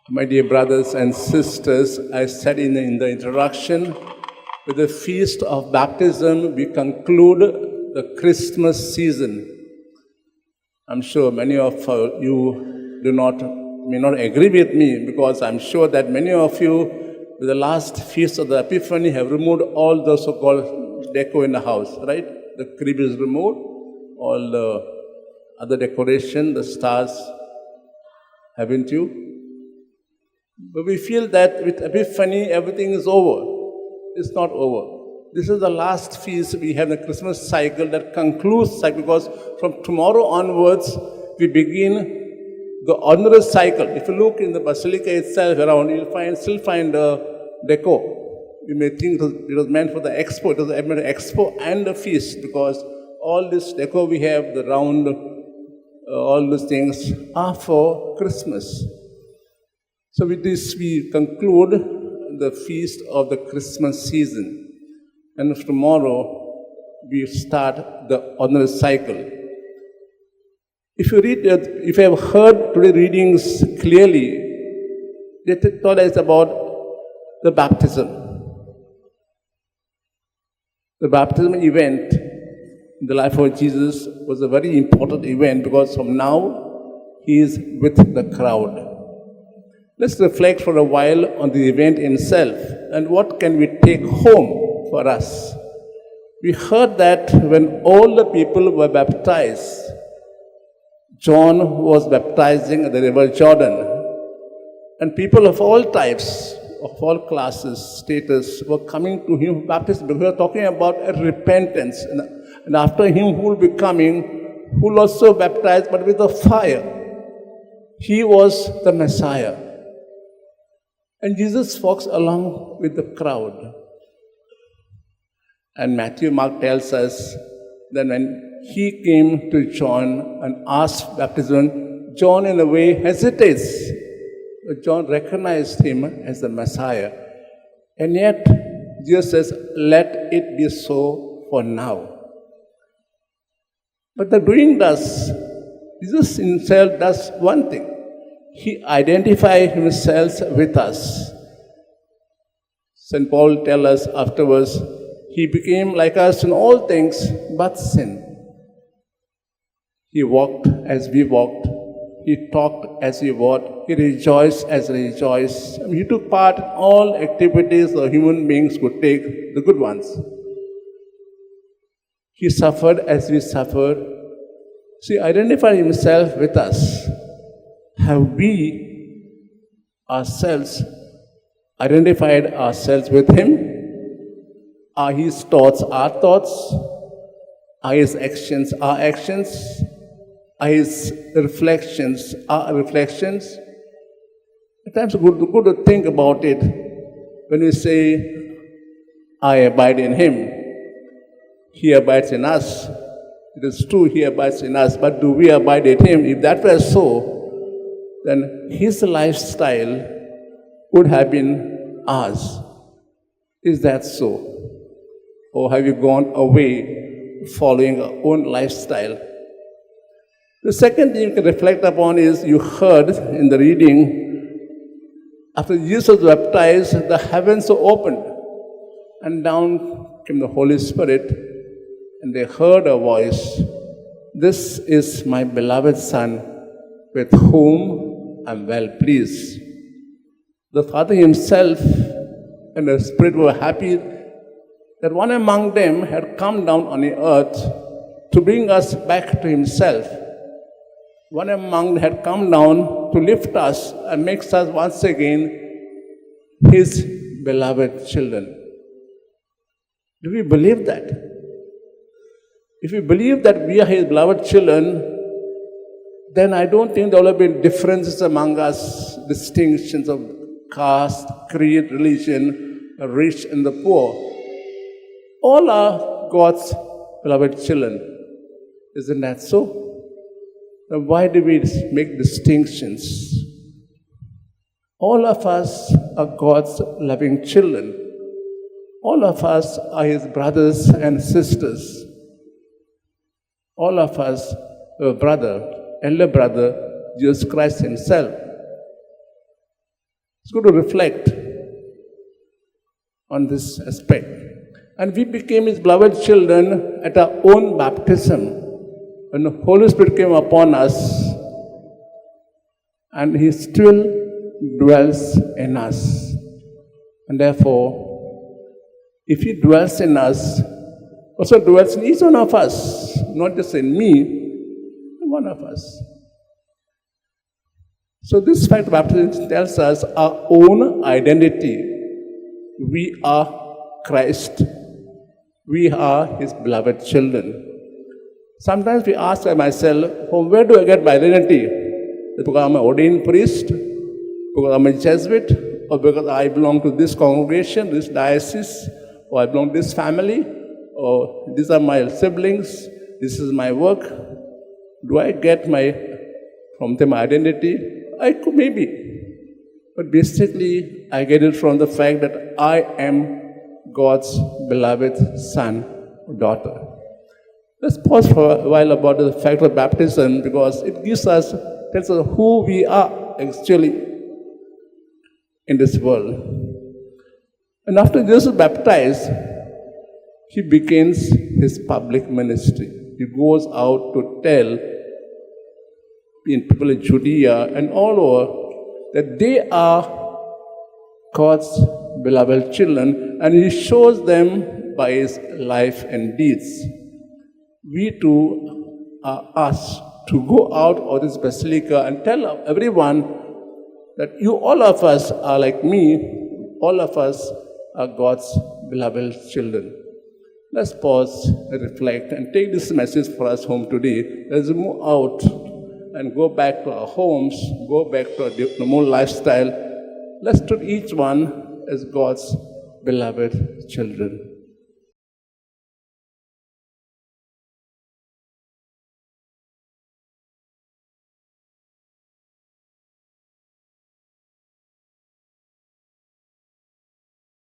My dear brothers and sisters, I said in the introduction, with the feast of baptism, we conclude the Christmas season. I'm sure many of you may not agree with me, because I'm sure that many of you, with the last feast of the Epiphany, have removed all the so-called deco in the house, right? The crib is removed, all the other decoration, the stars, haven't you? But we feel that with Epiphany, everything is over. It's not over. This is the last feast. We have the Christmas cycle that concludes cycle, because from tomorrow onwards, we begin the ordinary cycle. If you look in the Basilica itself around, you'll still find deco. You may think it was meant for the expo. It was meant for the expo and the feast, because all this deco we have, the round, all these things are for Christmas. So with this, we conclude the feast of the Christmas season. And tomorrow, we start the ordinary cycle. If you have heard today's readings clearly, they tell us about the baptism. The baptism event in the life of Jesus was a very important event, because from now, he is with the crowd. Let's reflect for a while on the event itself and what can we take home for us. We heard that when all the people were baptized, John was baptizing at the river Jordan, and people of all types, of all classes, status, were coming to him for baptism, because we are talking about a repentance. And after him who will be coming, who will also baptize, but with a fire. He was the Messiah. And Jesus walks along with the crowd. And Matthew, Mark tells us that when he came to John and asked baptism, John in a way hesitates. But John recognized him as the Messiah. And yet, Jesus says, let it be so for now. But the doing does, Jesus himself does one thing. He identified himself with us. St. Paul tells us afterwards, he became like us in all things but sin. He walked as we walked. He talked as we walked. He rejoiced as we rejoiced. He took part in all activities the human beings could take, the good ones. He suffered as we suffered. So he identified himself with us. Have we ourselves identified ourselves with him? Are his thoughts our thoughts? Are his actions our actions? Are his reflections our reflections? At times it's good to think about it. When we say, I abide in him, he abides in us. It is true, he abides in us, but do we abide in him? If that were so, then his lifestyle would have been ours. Is that so? Or have you gone away following our own lifestyle? The second thing you can reflect upon is, you heard in the reading, after Jesus was baptized, the heavens were opened, and down came the Holy Spirit, and they heard a voice, this is my beloved Son, with whom I'm well pleased. The Father himself and the Spirit were happy that one among them had come down on the earth to bring us back to himself. One among them had come down to lift us and makes us once again his beloved children. Do we believe that? If we believe that we are his beloved children, then I don't think there will be differences among us, distinctions of caste, creed, religion, the rich and the poor. All are God's beloved children. Isn't that so? Then why do we make distinctions? All of us are God's loving children. All of us are his brothers and sisters. All of us are brother, elder brother, Jesus Christ himself. It's good to reflect on this aspect. And we became His beloved children at our own baptism, when the Holy Spirit came upon us, and He still dwells in us. And therefore, if He dwells in us, also dwells in each one of us, not just in me, in one of us. So this fact of baptism tells us our own identity. We are Christ. We are His beloved children. Sometimes we ask myself, from where do I get my identity? Because I'm an ordained priest? Because I'm a Jesuit? Or because I belong to this congregation, this diocese? Or I belong to this family? Or these are my siblings? This is my work? Do I get from them identity? I could maybe. But basically, I get it from the fact that I am God's beloved son or daughter. Let's pause for a while about the fact of baptism, because it tells us who we are actually in this world. And after Jesus is baptized, He begins His public ministry. He goes out to tell people in Judea and all over that they are God's beloved children, and He shows them by His life and deeds. We too are asked to go out of this basilica and tell everyone that all of us are like me, all of us are God's beloved children. Let's pause and reflect and take this message for us home today. Let's move out and go back to our homes, go back to our normal lifestyle. Let's treat each one as God's beloved children.